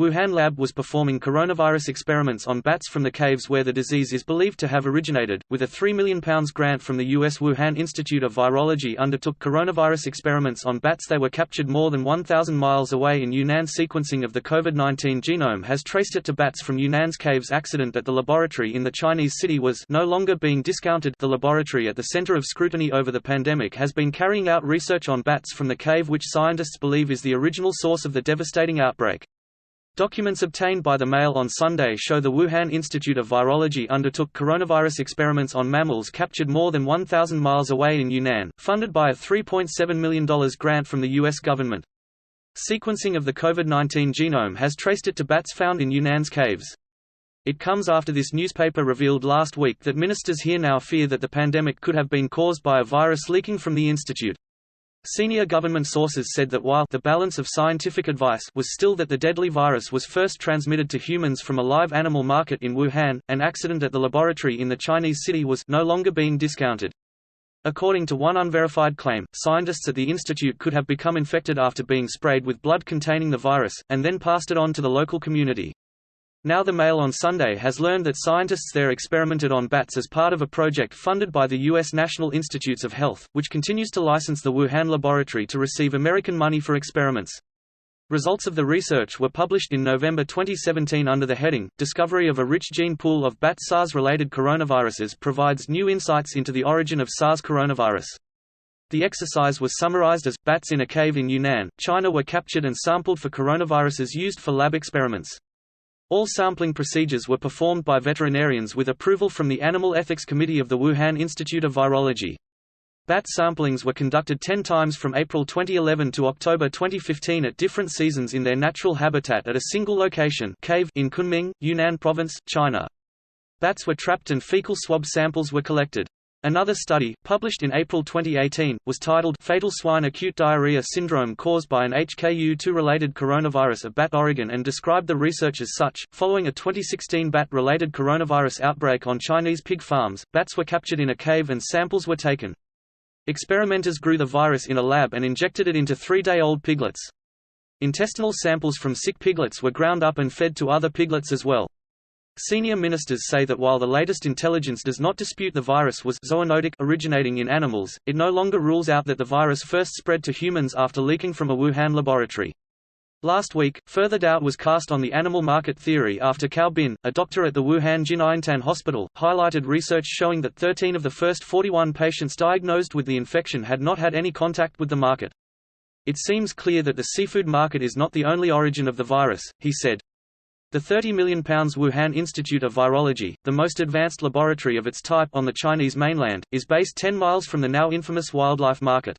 Wuhan lab was performing coronavirus experiments on bats from the caves where the disease is believed to have originated. With a £3 million grant from the US, Wuhan Institute of Virology undertook coronavirus experiments on bats. They were captured more than 1,000 miles away in Yunnan. Sequencing of the COVID-19 genome has traced it to bats from Yunnan's caves. Accident at the laboratory in the Chinese city was no longer being discounted. The laboratory at the center of scrutiny over the pandemic has been carrying out research on bats from the cave, which scientists believe is the original source of the devastating outbreak. Documents obtained by the Mail on Sunday show the Wuhan Institute of Virology undertook coronavirus experiments on mammals captured more than 1,000 miles away in Yunnan, funded by a $3.7 million grant from the US government. Sequencing of the COVID-19 genome has traced it to bats found in Yunnan's caves. It comes after this newspaper revealed last week that ministers here now fear that the pandemic could have been caused by a virus leaking from the institute. Senior government sources said that while the balance of scientific advice was still that the deadly virus was first transmitted to humans from a live animal market in Wuhan, an accident at the laboratory in the Chinese city was no longer being discounted. According to one unverified claim, scientists at the institute could have become infected after being sprayed with blood containing the virus, and then passed it on to the local community. Now the Mail on Sunday has learned that scientists there experimented on bats as part of a project funded by the U.S. National Institutes of Health, which continues to license the Wuhan laboratory to receive American money for experiments. Results of the research were published in November 2017 under the heading, Discovery of a Rich Gene Pool of Bat SARS-Related Coronaviruses provides new insights into the origin of SARS coronavirus. The exercise was summarized as, bats in a cave in Yunnan, China were captured and sampled for coronaviruses used for lab experiments. All sampling procedures were performed by veterinarians with approval from the Animal Ethics Committee of the Wuhan Institute of Virology. Bat samplings were conducted 10 times from April 2011 to October 2015 at different seasons in their natural habitat at a single location, cave in Kunming, Yunnan Province, China. Bats were trapped and fecal swab samples were collected. Another study, published in April 2018, was titled Fatal Swine Acute Diarrhea Syndrome Caused by an HKU2-related Coronavirus of Bat Oregon and described the research as such. Following a 2016 bat-related coronavirus outbreak on Chinese pig farms, bats were captured in a cave and samples were taken. Experimenters grew the virus in a lab and injected it into 3-day-old piglets. Intestinal samples from sick piglets were ground up and fed to other piglets as well. Senior ministers say that while the latest intelligence does not dispute the virus was zoonotic originating in animals, it no longer rules out that the virus first spread to humans after leaking from a Wuhan laboratory. Last week, further doubt was cast on the animal market theory after Cao Bin, a doctor at the Wuhan Jinyintan Hospital, highlighted research showing that 13 of the first 41 patients diagnosed with the infection had not had any contact with the market. It seems clear that the seafood market is not the only origin of the virus, he said. The £30 million Wuhan Institute of Virology, the most advanced laboratory of its type on the Chinese mainland, is based 10 miles from the now infamous wildlife market.